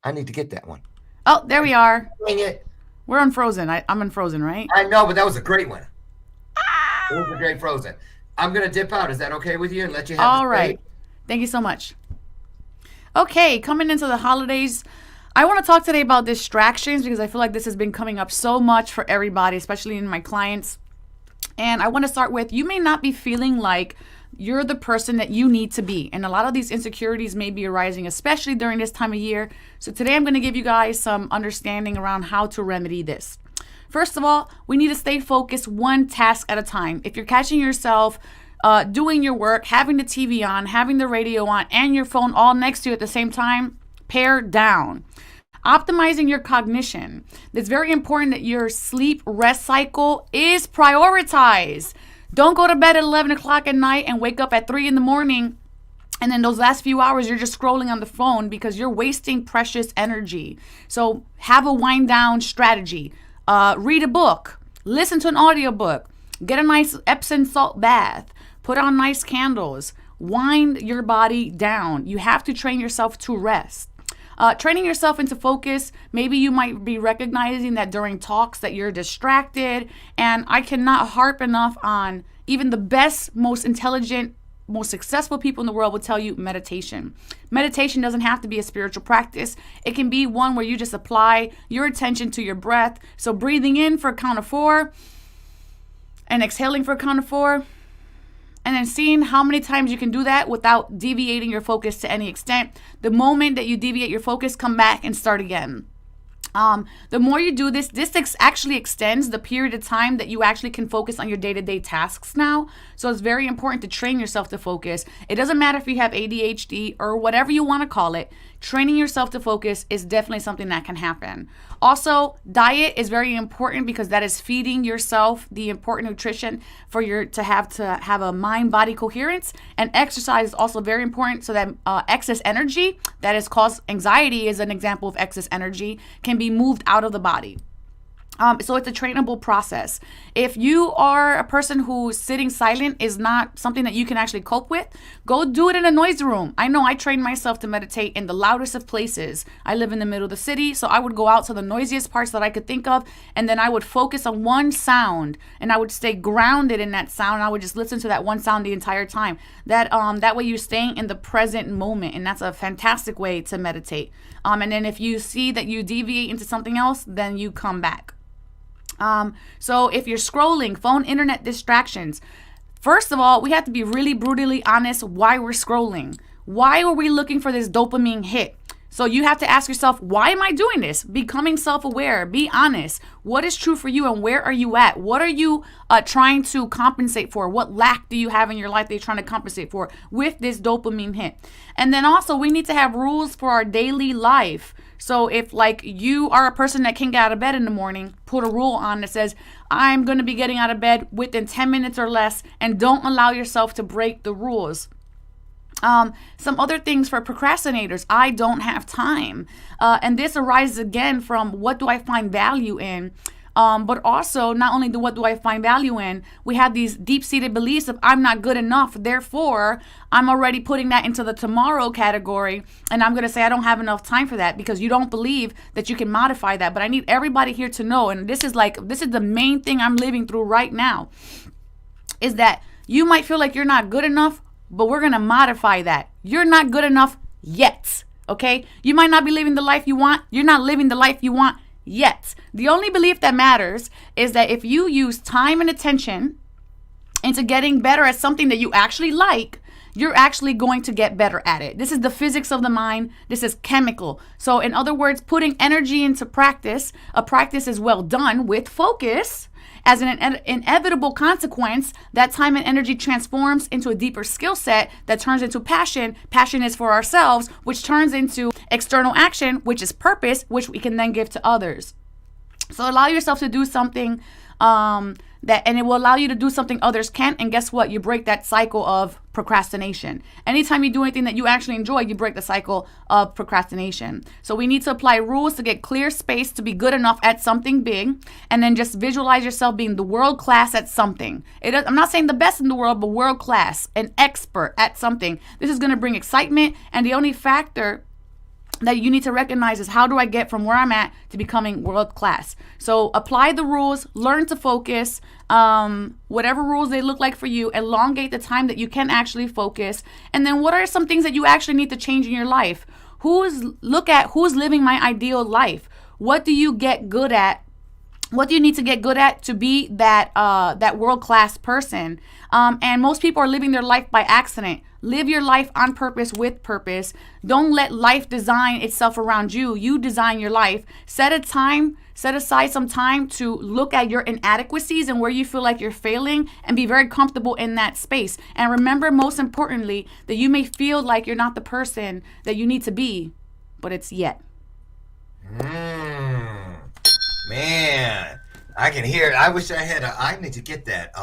I need to get that one. Oh, there we are. Dang it. We're on Frozen. I'm in Frozen, right? I know, but that was a great one. It was a great Frozen. I'm going to dip out. Is that okay with you? And let you have all right. Thank you so much. Okay, coming into the holidays, I want to talk today about distractions because I feel like this has been coming up so much for everybody, especially in my clients. And I want to start with, you may not be feeling like you're the person that you need to be. And a lot of these insecurities may be arising, especially during this time of year. So today I'm going to give you guys some understanding around how to remedy this. First of all, we need to stay focused one task at a time. If you're catching yourself doing your work, having the TV on, having the radio on, and your phone all next to you at the same time, pare down. Optimizing your cognition. It's very important that your sleep rest cycle is prioritized. Don't go to bed at 11 o'clock at night and wake up at 3 in the morning. And then those last few hours, you're just scrolling on the phone because you're wasting precious energy. So have a wind down strategy. Read a book. Listen to an audiobook. Get a nice Epsom salt bath. Put on nice candles. Wind your body down. You have to train yourself to rest. Training yourself into focus. Maybe you might be recognizing that during talks that you're distracted. And I cannot harp enough on even the best, most intelligent, most successful people in the world will tell you meditation. Meditation doesn't have to be a spiritual practice. It can be one where you just apply your attention to your breath. So breathing in for a count of 4 and exhaling for a count of 4. And then seeing how many times you can do that without deviating your focus to any extent. The moment that you deviate your focus, come back and start again. The more you do this actually extends the period of time that you actually can focus on your day-to-day tasks now. So it's very important to train yourself to focus. It doesn't matter if you have ADHD or whatever you want to call it. Training yourself to focus is definitely something that can happen. Also, diet is very important because that is feeding yourself the important nutrition for to have a mind-body coherence. And exercise is also very important so that excess energy that has caused anxiety is an example of excess energy can be moved out of the body. So it's a trainable process. If you are a person who's sitting silent is not something that you can actually cope with, go do it in a noisy room. I know I trained myself to meditate in the loudest of places. I live in the middle of the city, so I would go out to the noisiest parts that I could think of, and then I would focus on one sound, and I would stay grounded in that sound. I would just listen to that one sound the entire time. That way you're staying in the present moment, and that's a fantastic way to meditate. And then if you see that you deviate into something else, then you come back. So if you're scrolling, phone, internet distractions, first of all, we have to be really brutally honest why we're scrolling. Why are we looking for this dopamine hit? So you have to ask yourself, why am I doing this? Becoming self-aware, be honest. What is true for you and where are you at? What are you trying to compensate for? What lack do you have in your life that you're trying to compensate for with this dopamine hit? And then also we need to have rules for our daily life. So if like you are a person that can't get out of bed in the morning, put a rule on that says, I'm going to be getting out of bed within 10 minutes or less, and don't allow yourself to break the rules. Some other things for procrastinators, I don't have time. And this arises again from what do I find value in? But also not only what do I find value in, we have these deep-seated beliefs of I'm not good enough. Therefore, I'm already putting that into the tomorrow category. And I'm going to say I don't have enough time for that because you don't believe that you can modify that. But I need everybody here to know, and this is the main thing I'm living through right now, is that you might feel like you're not good enough, but we're going to modify that. You're not good enough yet. Okay? You might not be living the life you want. You're not living the life you want yet. The only belief that matters is that if you use time and attention into getting better at something that you actually like, you're actually going to get better at it. This is the physics of the mind. This is chemical. So in other words, putting energy into practice, a practice is well done with focus. As an inevitable consequence, that time and energy transforms into a deeper skill set that turns into passion. Passion is for ourselves, which turns into external action, which is purpose, which we can then give to others. So allow yourself to do something and it will allow you to do something others can't. And guess what? You break that cycle of procrastination. Anytime you do anything that you actually enjoy, you break the cycle of procrastination. So we need to apply rules to get clear space to be good enough at something big, and then just visualize yourself being the world class at something. I'm not saying the best in the world, but world class, an expert at something. This is going to bring excitement, and the only factor that you need to recognize is, how do I get from where I'm at to becoming world class? So apply the rules, learn to focus, whatever rules they look like for you, elongate the time that you can actually focus. And then what are some things that you actually need to change in your life? Look at who's living my ideal life. What do you get good at? What do you need to get good at to be that world-class person? And most people are living their life by accident. Live your life on purpose, with purpose. Don't let life design itself around you. You design your life. Set aside some time to look at your inadequacies and where you feel like you're failing, and be very comfortable in that space. And remember, most importantly, that you may feel like you're not the person that you need to be, but it's yet. Man, I can hear it. I wish I had I need to get that,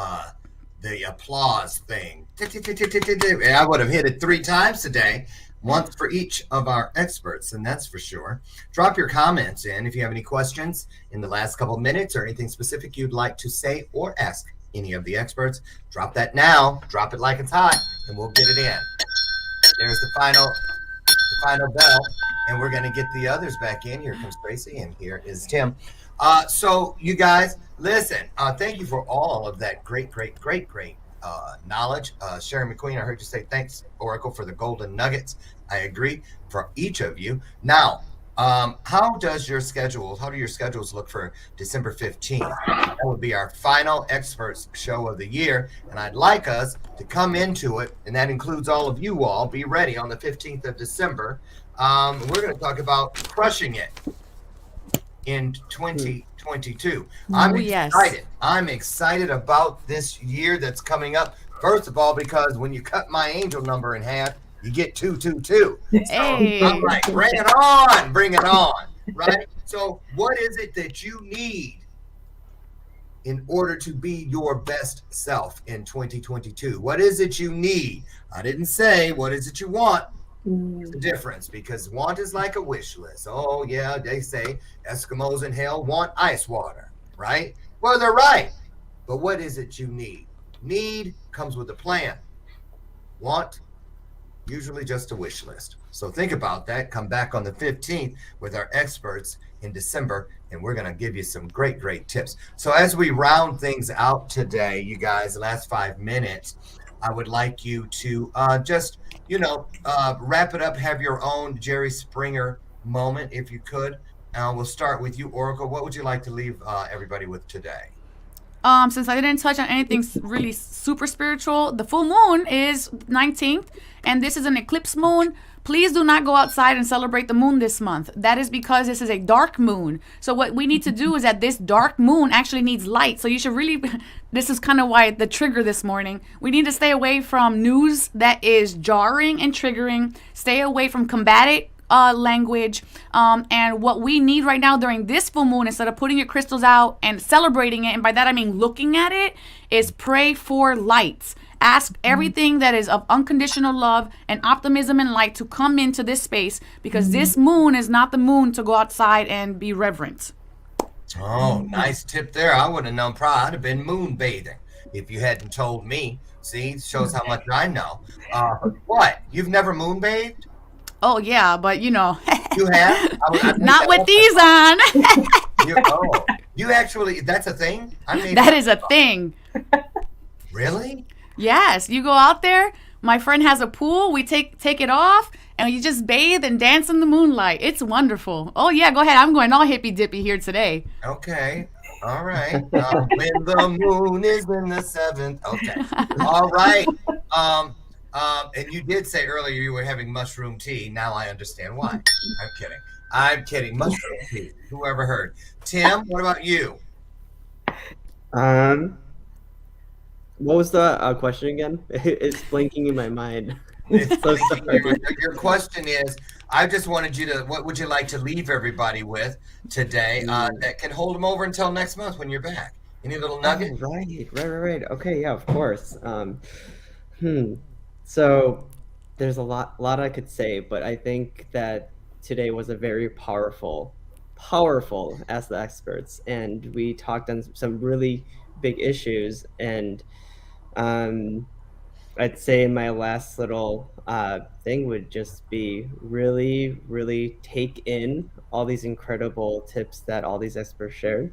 the applause thing. And I would have hit it 3 times today, once for each of our experts, and that's for sure. Drop your comments in if you have any questions in the last couple of minutes, or anything specific you'd like to say or ask any of the experts. Drop that now. Drop it like it's hot, and we'll get it in. There's the final bell, and we're going to get the others back in. Here comes Tracie, and here is Tim. So you guys, listen, thank you for all of that great knowledge. Sharon McQueen, I heard you say thanks, Oracle, for the golden nuggets. I agree, for each of you. Now, how do your schedules look for December 15th? That would be our final experts show of the year, and I'd like us to come into it, and that includes all of you all. Be ready on the 15th of December. We're going to talk about crushing it in 2022. I'm excited. I'm excited about this year that's coming up. First of all, because when you cut my angel number in half, you get 222. Hey. So I'm like, bring it on, right? So what is it that you need in order to be your best self in 2022? What is it you need? I didn't say what is it you want. It's the difference, because want is like a wish list. Oh yeah, they say Eskimos in hell want ice water, right? Well, they're right. But what is it you need? Need comes with a plan. Want, usually just a wish list. So think about that. Come back on the 15th with our experts in December, and we're going to give you some great tips. So as we round things out today, you guys, the last 5 minutes, I would like you to just, wrap it up, have your own Jerry Springer moment, if you could. We'll start with you, Oracle. What would you like to leave everybody with today? Since I didn't touch on anything really super spiritual, the full moon is 19th, and this is an eclipse moon. Please do not go outside and celebrate the moon this month. That is because this is a dark moon. So what we need to do is that this dark moon actually needs light. So you should really, this is kind of why the trigger this morning. We need to stay away from news that is jarring and triggering. Stay away from combative language. And what we need right now during this full moon, instead of putting your crystals out and celebrating it, and by that I mean looking at it, is pray for light. Ask everything that is of unconditional love and optimism and light to come into this space, because this moon is not the moon to go outside and be reverent. Oh, nice tip there. I would have known. Probably I'd have been moon bathing if you hadn't told me. See, shows how much I know. What? You've never moon bathed? Oh yeah, but you have? Not with these on. You actually, that's a thing? That is a thing. Really? Yes, you go out there. My friend has a pool. We take it off, and you just bathe and dance in the moonlight. It's wonderful. Oh yeah, go ahead. I'm going all hippy dippy here today. Okay. All right. When the moon is in the 7th. Okay. All right. And you did say earlier you were having mushroom tea. Now I understand why. I'm kidding. I'm kidding. Mushroom tea. Whoever heard? Tim, what about you? What was the question again? It's blinking in my mind. So sorry. Your question is, I just wanted you to, what would you like to leave everybody with today that can hold them over until next month when you're back? Any little nugget? Oh, right. Okay, yeah, of course. So there's a lot I could say, but I think that today was a very powerful as the experts, and we talked on some really big issues. And I'd say my last little thing would just be really take in all these incredible tips that all these experts shared.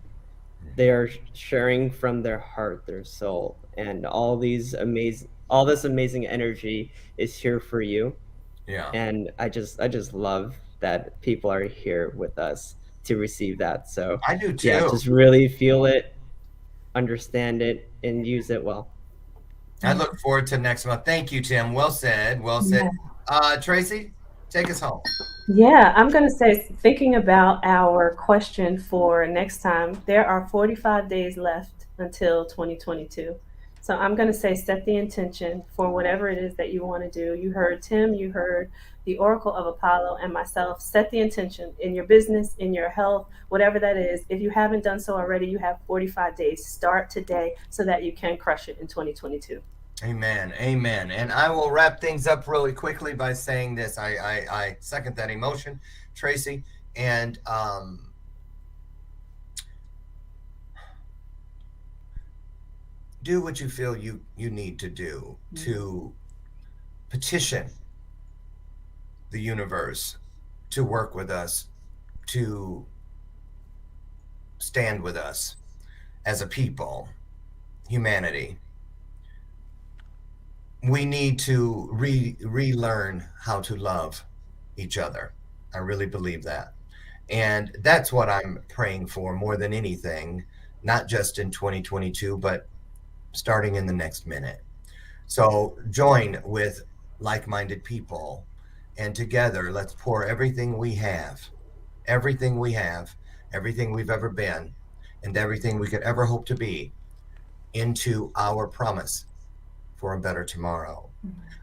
They are sharing from their heart, their soul, and all this amazing energy is here for you. Yeah. And I just love that people are here with us to receive that. So I do too. Yeah, just really feel it, understand it, and use it well. I look forward to next month. Thank you, Tim. Well said. Well said. Tracie, take us home. Yeah, I'm going to say, thinking about our question for next time, there are 45 days left until 2022. So I'm going to say, set the intention for whatever it is that you want to do. You heard Tim, you heard the Oracle of Apollo, and myself. Set the intention in your business, in your health, whatever that is. If you haven't done so already, you have 45 days. Start today so that you can crush it in 2022. Amen. And I will wrap things up really quickly by saying this. I second that emotion, Tracie. And do what you feel you need to do to petition the universe to work with us, to stand with us as a people, humanity. We need to relearn how to love each other. I really believe that. And that's what I'm praying for more than anything, not just in 2022, but starting in the next minute. So join with like-minded people, and together let's pour everything we've ever been, and everything we could ever hope to be into our promise for a better tomorrow.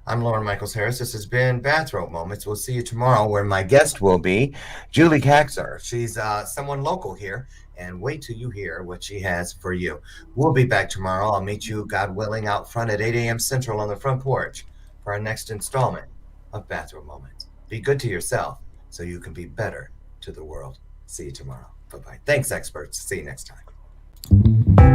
I'm Lauren Michaels Harris. This has been Bathrobe Moments. We'll see you tomorrow, where my guest will be Julie Kaxer. She's someone local here, and wait till you hear what she has for you. We'll be back tomorrow. I'll meet you, God willing, out front at 8 a.m. Central on the front porch for our next installment of Bathrobe Moments. Be good to yourself so you can be better to the world. See you tomorrow. Bye-bye. Thanks, experts. See you next time.